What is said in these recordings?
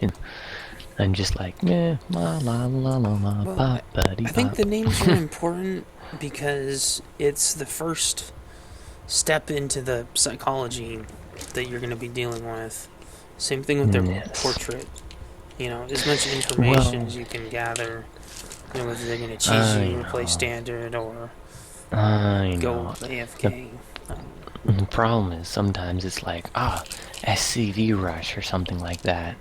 And I'm just like, meh, la la la la la, Well, bop, buddy I think bop. the names are important because it's the first step into the psychology that you're going to be dealing with. Same thing with their Yes. portrait. You know, as much information Well, as you can gather, you know, whether they're going to cheese I you or play know. standard or I go know. The, AFK. the problem is sometimes it's like, SCV rush or something like that.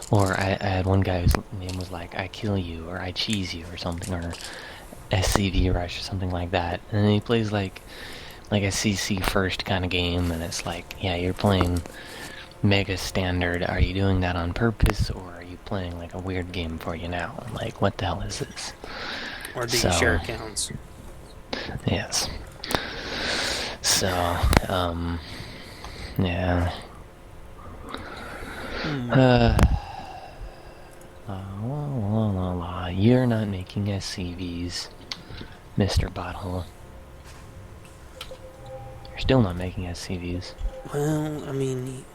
Or I had one guy whose name was like, I kill you, or I cheese you, or something, or SCV rush, or something like that. And then he plays like a CC first kind of game, and it's like, yeah, you're playing Mega Standard. Are you doing that on purpose, or are you playing like a weird game for you now? Like, what the hell is this? Or do you share So, accounts? yes. So, yeah. Hmm. Uh, la, la, la, la. You're not making SCVs, Mr. Butthole. You're still not making SCVs. Well, I mean,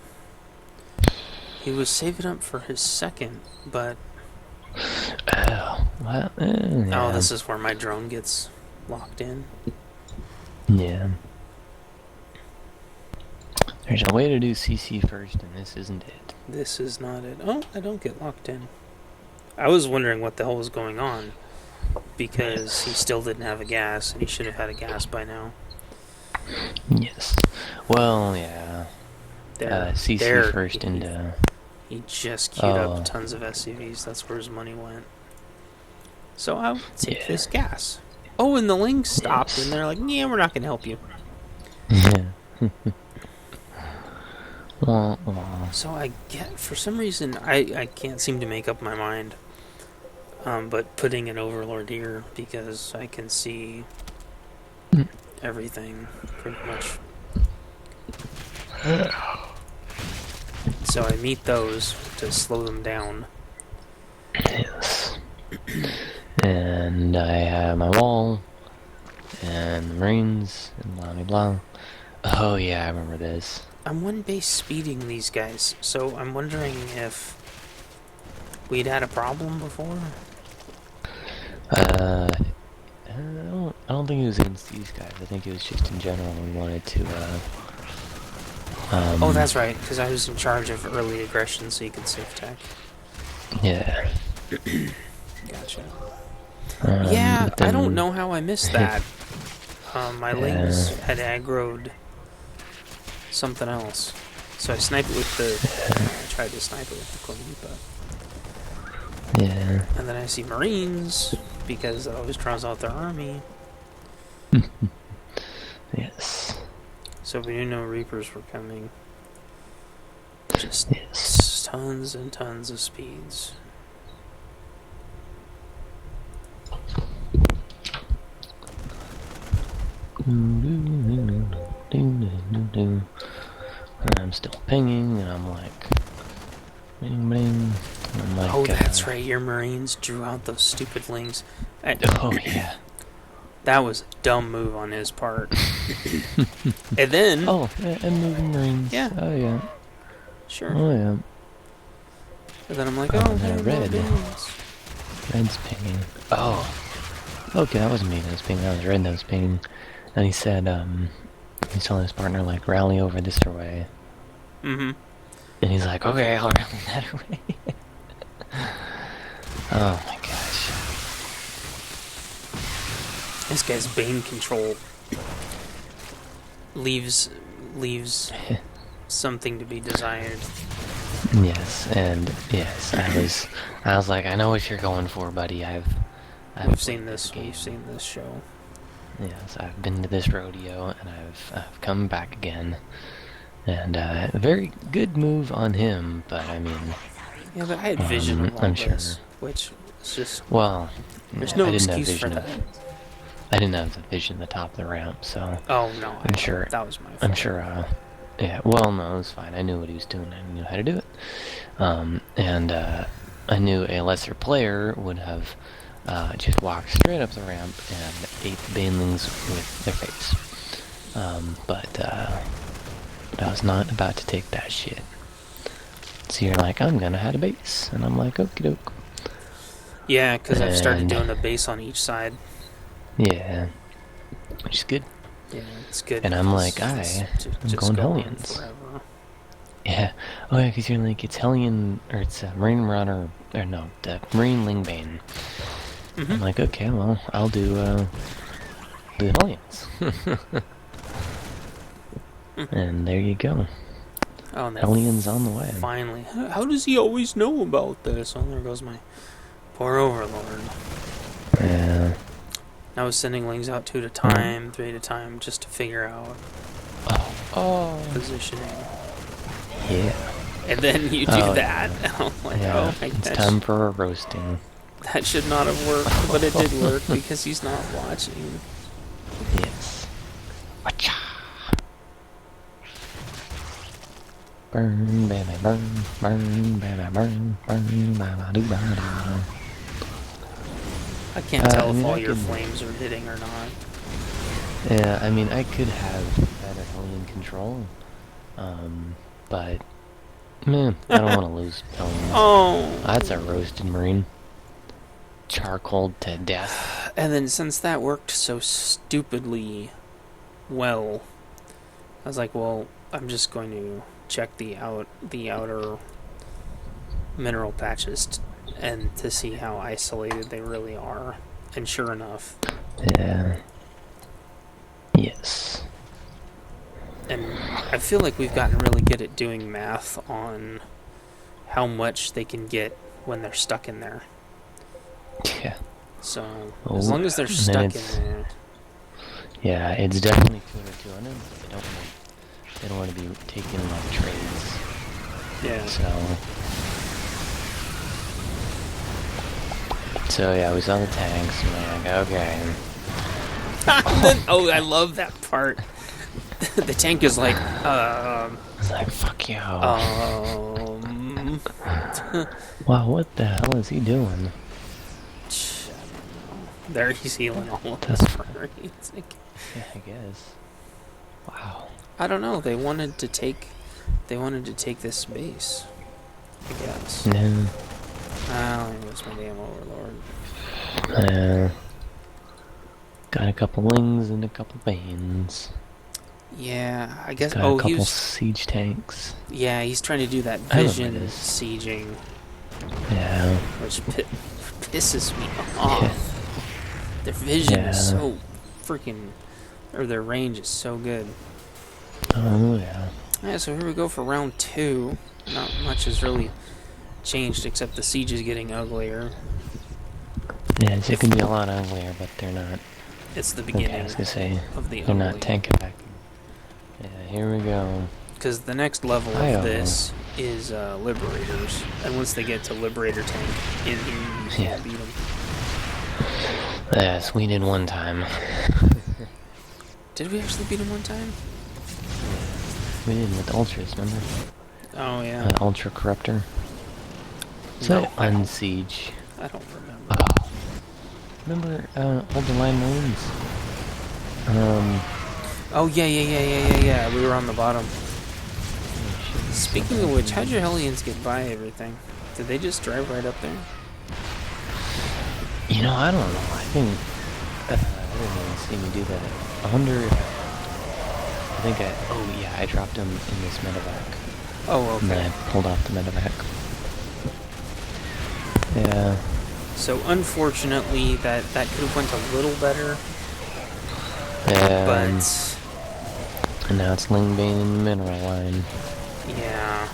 he was saving up for his second, but... Oh, well, Oh, yeah. this is where my drone gets locked in. Yeah. There's a way to do CC first, and this isn't it. This is not it. Oh, I don't get locked in. I was wondering what the hell was going on, because he still didn't have a gas, and he should have had a gas by now. Yes. Well, yeah. CC There, first into... he just queued up Oh, tons of SCVs. That's where his money went. So I'll take yeah. this gas. Oh, and the links stopped, and Yes. they're like, yeah, we're not going to help you. Yeah. Wah, wah. So I get, for some reason, I can't seem to make up my mind. But putting an overlord here because I can see everything pretty much. So I meet those to slow them down. Yes. And I have my wall, and the Marines, and blah blah blah. Oh yeah, I remember this. I'm one base speeding these guys, so I'm wondering if we'd had a problem before. I don't think it was against these guys. I think it was just in general we wanted to, Oh, that's right, because I was in charge of early aggression, so you could save tech. yeah. Gotcha. Yeah, But I don't then, know how I missed that. My lings yeah, had aggroed something else. So I sniped it with the... I tried to snipe it with the clean, but... yeah. And then I see Marines, because it always draws out their army. Yes. So we knew no Reapers were coming. Just Yes. tons and tons of speeds. And I'm still pinging, and I'm like, bling bling. And I'm like, Oh, that's right, your Marines drew out those stupid lings. Oh yeah. That was a dumb move on his part. And then... Oh, yeah, and moving Marines. Yeah. Oh yeah. Sure. Oh yeah. And then I'm like, Oh, oh, and hey, red. Marines. Red's pinging. Oh. Okay, that wasn't me that was pinging. That was Red that was pinging. And he said, he's telling his partner, like, rally over this way. Mm-hmm. And he's like, okay, I'll rally that way. Oh my gosh. This guy's Bane control leaves something to be desired. Yes, and yes, I was like, I know what you're going for, buddy. We've seen this. We've seen this show. Yes, I've been to this rodeo, and I've come back again. And a very good move on him, but I mean, Yeah, but I had vision of all I'm this, sure. which is just... Well, There's yeah, no I didn't have excuse for vision that. I didn't have the vision at the top of the ramp, so Oh, no. I'm sure. That was my fault. I'm sure. Yeah. Well, no, it was fine. I knew what he was doing. I knew how to do it. And I knew a lesser player would have just walked straight up the ramp and ate the banelings with their face. But I was not about to take that shit. So you're like, I'm gonna have a base, and I'm like, okie doke. Yeah, because I've started And doing the base on each side. yeah, which is good. Yeah, it's good. And I'm like, It's I'm just going go on Hellions. forever. Yeah. Oh yeah, because you're like, it's Hellion, or it's Marine Marauder, or no, the Marine Lingbane. I'm like, okay, well, I'll do Hellions. And there you go. Oh, and Hellions on the way. finally. How does he always know about this? Oh, there goes my poor overlord. Yeah. I was sending lings out 2 at a time, 3 at a time, just to figure out positioning. Yeah. And then you do that. And I'm like, Yeah. oh my It's gosh. time for a roasting. That should not have worked, but it did work because he's not watching. Yes. Wacha. Burn, baby, burn, burn, baby, burn, burn, ba do ba da. I can't tell I mean, if all I your could- flames are hitting or not. Yeah, I mean, I could have better Hellion control, but man, I don't want to lose Hellions. Oh. That's a roasted Marine. Charcoaled to death. And then since that worked so stupidly well, I was like, well, I'm just going to check the outer mineral patches and to see how isolated they really are. And sure enough. Yeah. Yes. And I feel like we've gotten really good at doing math on how much they can get when they're stuck in there. Yeah. So, as long as they're stuck in there. Yeah, it's definitely 200, but they don't want to be taking like trades. Yeah. So yeah, we saw the tanks, and we're like, okay. Oh, I love that part. The tank is like, It's like, fuck you. Wow, what the hell is he doing? There he's healing all of That's his Marines. Yeah, I guess. Wow. I don't know. They wanted to take this base. I guess. Yeah. Oh, there's my damn overlord. Got a couple lings and a couple banes. Yeah, I guess. Got a couple siege tanks. Yeah, he's trying to do that I love vision this. sieging, Yeah. which pisses me off. Yeah. Their vision is so freaking, or their range is so good. Oh yeah. Yeah, so here we go for round 2. Not much has really changed except the siege is getting uglier. Yeah, it can be a lot uglier, but they're not. It's the beginning I was gonna say, of the they're ugly. not tanking back. Yeah, here we go. Because the next level of this is Liberators. And once they get to Liberator tank, in here you can't beat them. Yes, we did one time. Did we actually beat them one time? We did with Ultras, remember? Oh, yeah. Ultra Corruptor. No, Unsiege. I don't remember. Oh. Remember, Older Line Marines? Oh, yeah. We were on the bottom. Speaking of which, how'd your Hellions get by everything? Did they just drive right up there? You know, I don't know. I think I didn't even see me do that. I wonder if oh yeah, I dropped him in this medevac. Oh, okay. And then I pulled off the medevac. Yeah. So unfortunately, that could have went a little better. And now it's Lingbane in the mineral line. Yeah.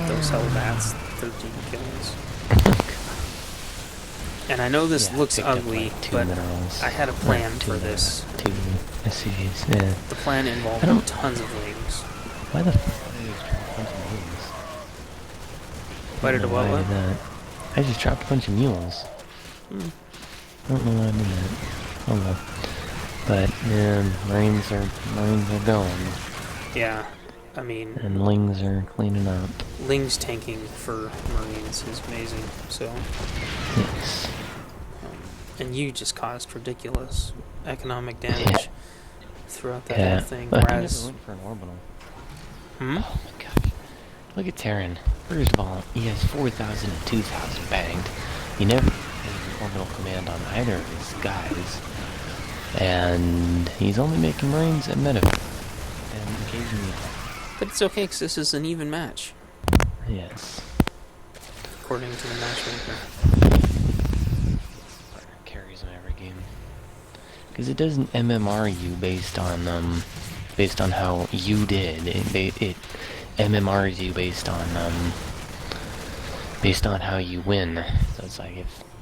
Those Hellbats, 13 kills. And I know this looks ugly, like but minerals. I had a plan for this. 2 SCs, yeah. The plan involved tons of wings. Why the fuck did I just drop a bunch of mules? Why did why I did that. I just dropped a bunch of mules. I don't know why I did that. Oh well. But, yeah, Marines are going. Yeah, I mean... And Lings are cleaning up. Lings tanking for Marines is amazing, so... Yes. And you just caused ridiculous economic damage throughout that whole thing. But Whereas... I never went for an orbital. Hmm? Oh my gosh. Look at Terran. First of all, he has 4,000 and 2,000 banged. He never has an orbital command on either of his guys. And he's only making Marines and Medivac. And occasionally But it's okay, because this is an even match, yes. according to the matchmaker. Partner carries him every game. Because it doesn't MMR you based on how you did. It MMRs you based on how you win. So it's like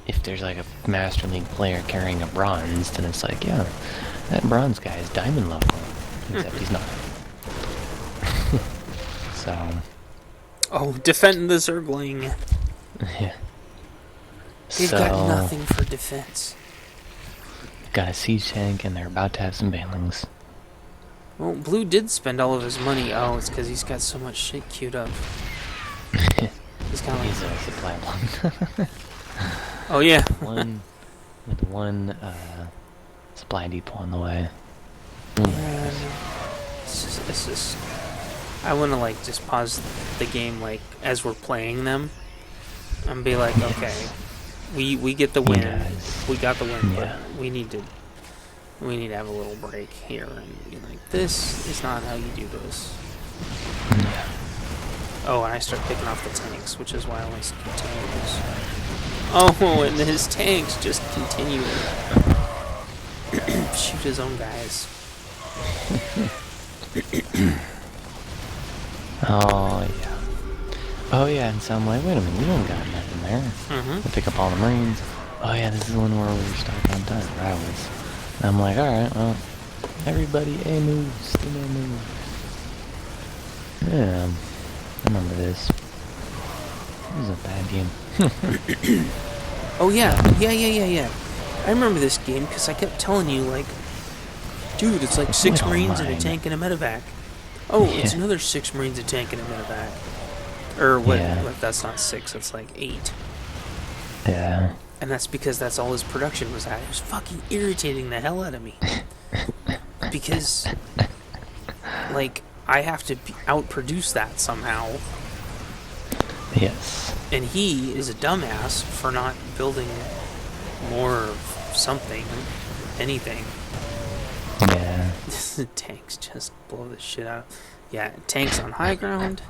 if there's like a Master League player carrying a bronze, then it's like, yeah, that bronze guy is diamond level. Except he's not. So Oh, defend the Zergling. yeah. They've got nothing for defense. Got a siege tank and they're about to have some banelings. Well, Blue did spend all of his money. Oh, it's because he's got so much shit queued up. He's kind of He's like... a supply block. Oh, yeah. with one supply depot on the way. Man, it's just... I want to, like, just pause the game, like, as we're playing them. And be like, okay, we get the win. Guys. We got the win, Yeah. but we need to have a little break here and be like, this is not how you do this. Yeah. Oh, and I start picking off the tanks, which is why I always continues. Oh, and his tanks just continue to shoot his own guys. Oh yeah. Oh yeah, and so I'm like, wait a minute, you don't got nothing there. Mm-hmm. I pick up all the Marines. Oh yeah, this is the one where we were starting on time. Or I was. And I'm like, alright, well, everybody A moves, do no moves. Yeah, I remember this. This is a bad game. Oh, yeah. Yeah. I remember this game because I kept telling you, like, dude, it's like 6 Marines and a tank and a medevac. Oh, Yeah. it's another 6 Marines, a tank, and a medevac. Or what? Yeah. What, that's not 6, it's like 8. Yeah. And that's because that's all his production was at. It was fucking irritating the hell out of me. Because, like, I have to outproduce that somehow. Yes. And he is a dumbass for not building more of something, anything. Yeah. Tanks just blow the shit out. Yeah, tanks on high ground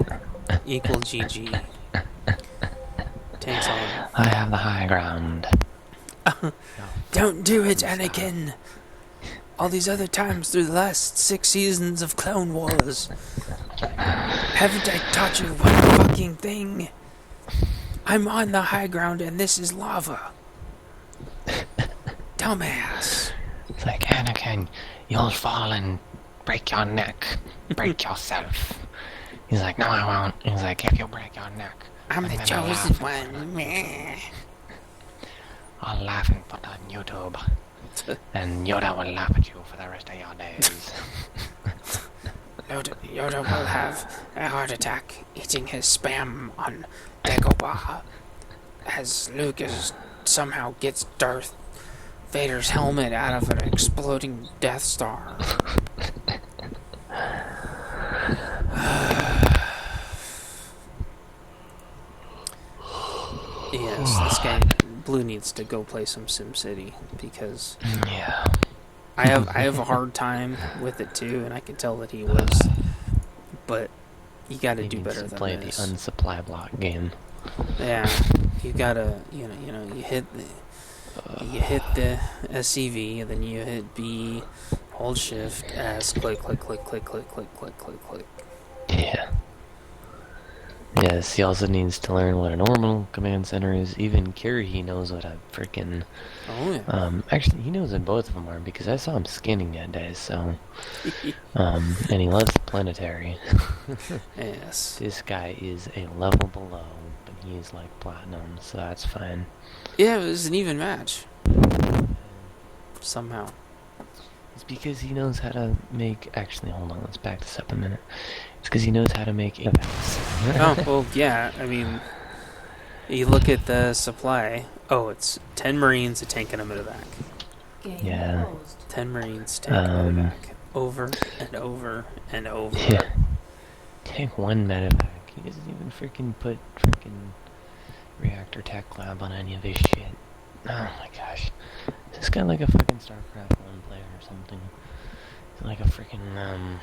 equal GG. Tanks on... I have the high ground. Don't do it, Anakin! All these other times through the last 6 seasons of Clone Wars. Haven't I taught you one fucking thing? I'm on the high ground and this is lava. Dumbass. It's like, Anakin, you'll fall and break your neck. Break yourself. He's like, no, I won't. He's like, if you break your neck, I'm the chosen one. Meh. I'll laugh and put on YouTube. And Yoda will laugh at you for the rest of your days. Yoda will have a heart attack eating his spam on Dagobah as Luke somehow gets Darth Vader's helmet out of an exploding Death Star. Yes, this guy Blue needs to go play some SimCity because Yeah. I have a hard time with it too, and I can tell that he was. But you got to He do needs better to than play this. the unsupply block game. Yeah, you gotta, you hit the SCV, and then you hit B, hold Shift, S, click, click, click, click, click, click, click, click, click. Yeah. Yes, he also needs to learn what an orbital command center is. Even Kiri knows what a freaking... Oh yeah. Actually, he knows what both of them are because I saw him scanning that day, so... and he loves the planetary. Yes. This guy is a level below, but he is like platinum, so that's fine. Yeah, it was an even match. Somehow. It's because he knows how to make... Actually, hold on, let's back this up a minute. It's because he knows how to make events. Oh, well, yeah, I mean, you look at the supply. Oh, it's 10 Marines, a tank, and a medevac. Yeah. 10 Marines, tank, and a medevac. Over and over and over. Yeah. Take one medevac. He doesn't even freaking put freaking reactor tech lab on any of his shit. Oh my gosh. Is this guy like a fucking StarCraft 1 player or something? He's like a freaking,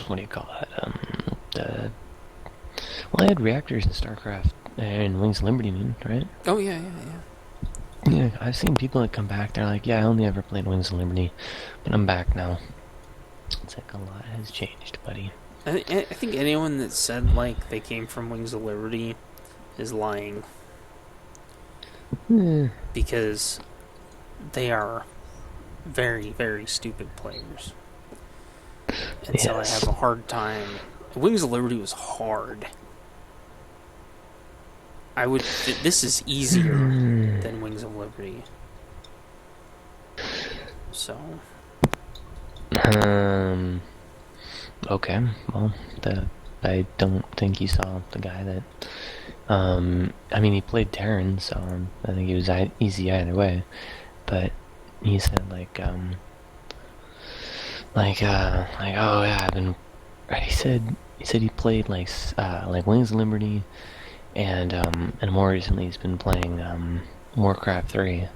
what do you call that? Well, I had reactors in StarCraft and Wings of Liberty, right? Oh, yeah. Yeah, I've seen people that come back, they're like, yeah, I only ever played Wings of Liberty, but I'm back now. It's like a lot has changed, buddy. I think anyone that said, like, they came from Wings of Liberty is lying. Because they are very, very stupid players. And so I have a hard time. Wings of Liberty was hard. This is easier than Wings of Liberty. So. Okay, well, I don't think you saw the guy that, I mean, he played Terran, so I think he was easy either way, but he said, oh yeah, he said he played, like Wings of Liberty, and more recently he's been playing, Warcraft 3,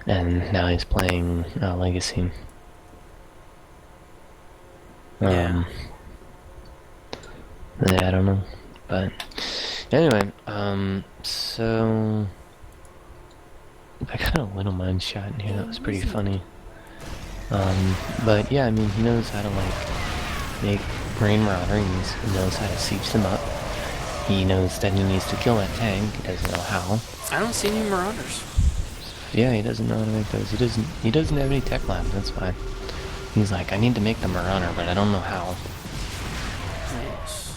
and now he's playing, Legacy. Yeah, I don't know, but anyway, so I got a little mine shot in here that was pretty funny. But yeah, I mean, he knows how to make Marine Marauder. He knows how to siege them up. He knows that he needs to kill that tank. He doesn't know how. I don't see any Marauders. Yeah, he doesn't know how to make those. He doesn't have any tech labs. That's why. He's like, I need to make the Marauder, but I don't know how. Nice.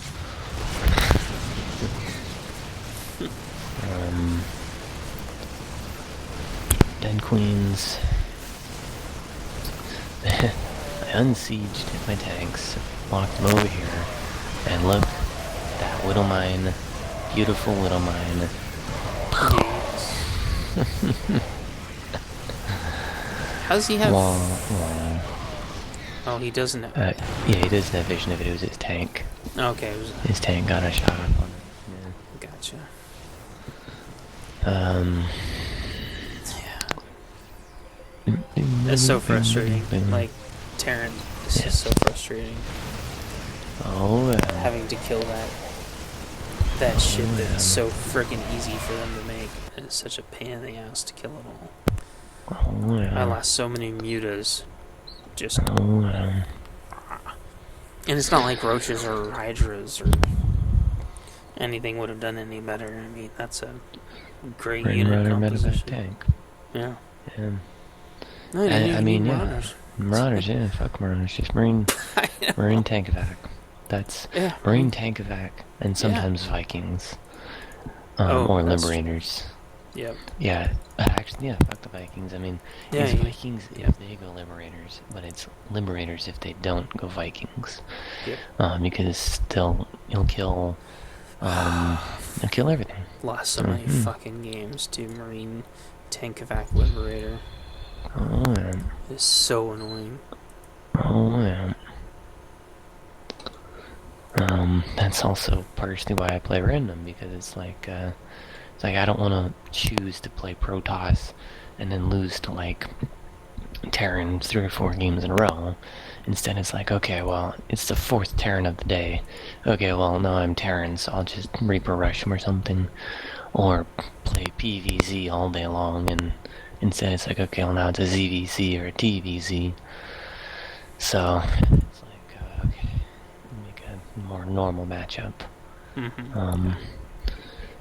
Dead Queens. I unsieged my tanks, walked them over here, and look, that Widow Mine, beautiful Widow Mine. How does he have... Wah. Oh, he doesn't have... Yeah, he doesn't have vision of it. It was his tank. Okay. His tank got a shot up on it. Yeah. Gotcha. It's so frustrating. Like, Terran, this is so frustrating. Oh, having to kill that shit that's so freaking easy for them to make. And it's such a pain in the ass to kill it all. I lost so many mutas. Just... And it's not like roaches or hydras or anything would have done any better. I mean, that's a great unit composition. Tank. Yeah. No, I mean, Marauders. Marauders, yeah, fuck Marauders. Just Marine tank evac. That's Marine tank evac, and sometimes Vikings, or Liberators. Yep. Yeah, actually, fuck the Vikings. I mean, these Vikings, if they go Liberators, but it's Liberators if they don't go Vikings. Yep. Because you'll kill everything. Lost so many fucking games to Marine tank evac Liberator. Oh, man. It's so annoying. Oh, man. That's also partially why I play random, because it's like I don't want to choose to play Protoss and then lose to, like, Terran 3 or 4 games in a row. Instead, it's like, okay, well, it's the 4th Terran of the day. Okay, well, no, I'm Terran, so I'll just Reaper Rush him or something. Or play PVZ all day long, and instead it's like, okay, well, now it's a ZVZ or a TVZ. So, it's like, okay, make a more normal matchup.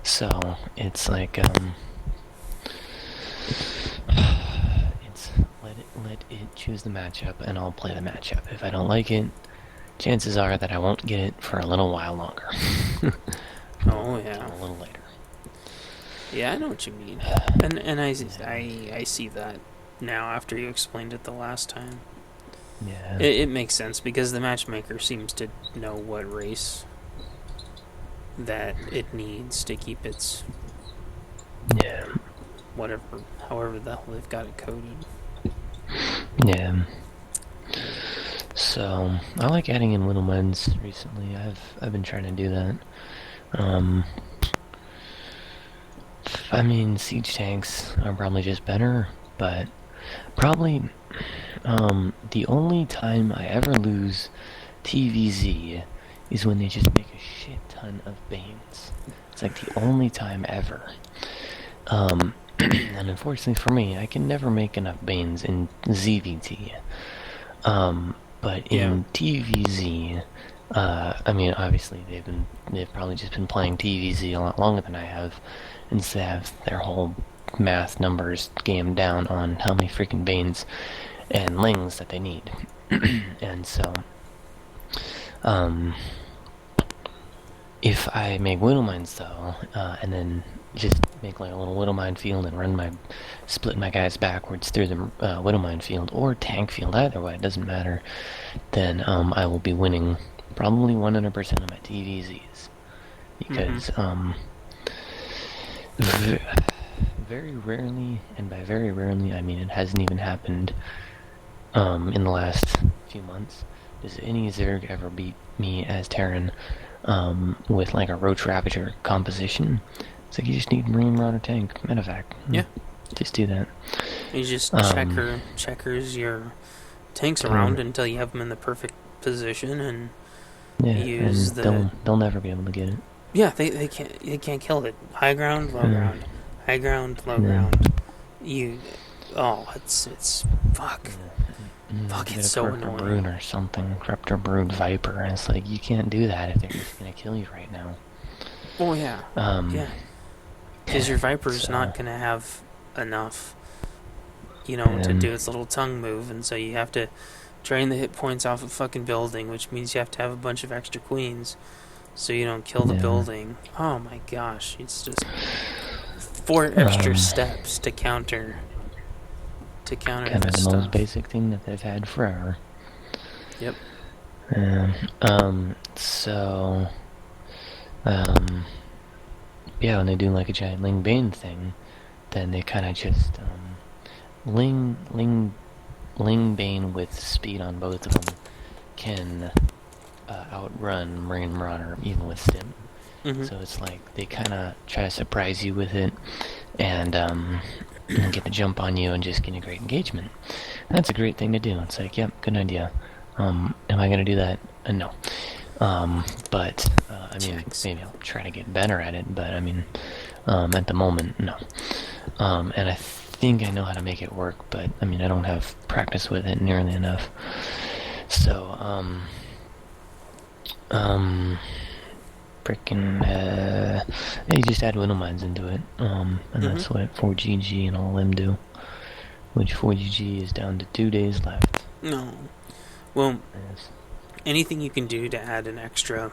So, it's like, it's let it choose the matchup, and I'll play the matchup. If I don't like it, chances are that I won't get it for a little while longer. Oh, yeah. A little later. Yeah, I know what you mean. And I see that now after you explained it the last time. Yeah. It makes sense, because the matchmaker seems to know what race that it needs to keep its... Yeah. Whatever, however the hell they've got it coded. Yeah. So So I like adding in little mines recently. I've been trying to do that. Um, I mean, siege tanks are probably just better, but probably the only time I ever lose TVZ is when they just make a shit ton of Banes. It's like the only time ever. And unfortunately for me, I can never make enough Banes in ZVT. But Yeah. in TVZ, I mean, obviously they've probably just been playing TVZ a lot longer than I have, and so they have their whole math numbers game down on how many freaking Banes and Lings that they need. And so, um, if I make Widow Mines though, and then just make like a little Widow Mine field and split my guys backwards through the Widow Mine field or tank field, either way, it doesn't matter, then I will be winning probably 100% of my TVZs. Because, very rarely, and by very rarely, I mean it hasn't even happened in the last few months, does any Zerg ever beat me as Terran with like a Roach Ravager composition. It's like you just need Marine Marauder tank, medevac. Yeah. Just do that. You just checkers your tanks around until you have them in the perfect position, and use and they'll never be able to get it. Yeah, they can't kill it. High ground, low ground, high ground, low ground. It's fuck. Fuck, it's so annoying. Brood or something, Corruptor Brood Viper, and it's like you can't do that if they're just gonna kill you right now. Oh yeah. Yeah. Because your Viper's not gonna have enough, to do its little tongue move, and so you have to drain the hit points off a fucking building, which means you have to have a bunch of extra queens, so you don't kill the building. Oh my gosh, it's just 4 extra steps to counter. Kind of the most basic thing that they've had forever. Yep. Yeah, when they do like a giant Ling Bane thing, then they kind of just Ling Bane with speed on both of them can outrun Marine Marauder even with Stim. So it's like they kind of try to surprise you with it, and get the jump on you and just get a great engagement. That's a great thing to do. It's like, yep, good idea. Am I gonna do that? No. But I mean, maybe I'll try to get better at it. But I mean, at the moment, no. And I think I know how to make it work, but I mean, I don't have practice with it nearly enough. So, you just add Widow Mines into it, and that's what 4GG and all of them do. Which 4GG is down to 2 days left. No. Well, anything you can do to add an extra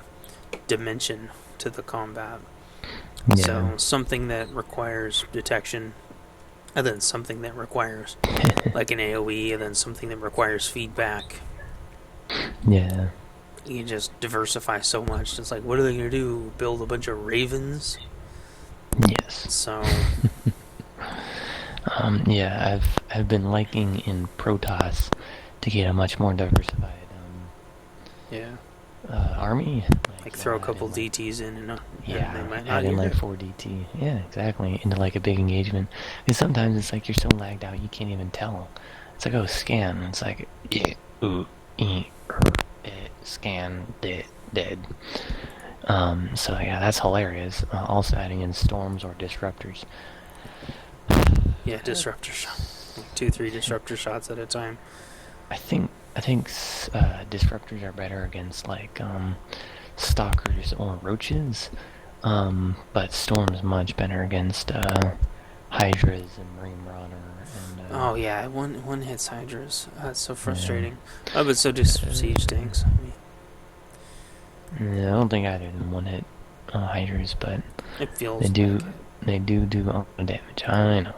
dimension to the combat. Yeah. So something that requires detection, and then something that requires like an AoE, and then something that requires feedback. Yeah. You just diversify so much. It's like, what are they going to do? Build a bunch of ravens? Yes. So... yeah, I've been liking in Protoss to get a much more diversified army. Like throw a couple DTs in and they might add in like 4 DT. Yeah, exactly. Into like a big engagement. Because sometimes it's like you're so lagged out you can't even tell. It's like, oh, scan. It's like, scan, dead. So yeah, that's hilarious. Also adding in storms or disruptors. Yeah, disruptor shot. 2-3 disruptor shots at a time. I think disruptors are better against like stalkers or roaches, but storm's much better against hydras and Marine Marauder. And, oh yeah, one hits hydras. That's so frustrating. Yeah. Oh, but so do siege tanks. Yeah, I don't think either of them one hit hydras, but it feels they do damage. I know.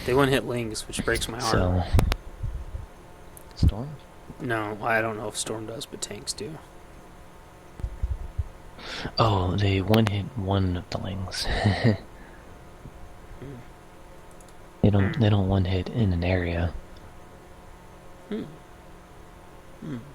They one hit Lings, which breaks my heart. So, Storm? No, I don't know if Storm does, but tanks do. Oh, they one hit one of the Lings. They don't one hit in an area. Hmm.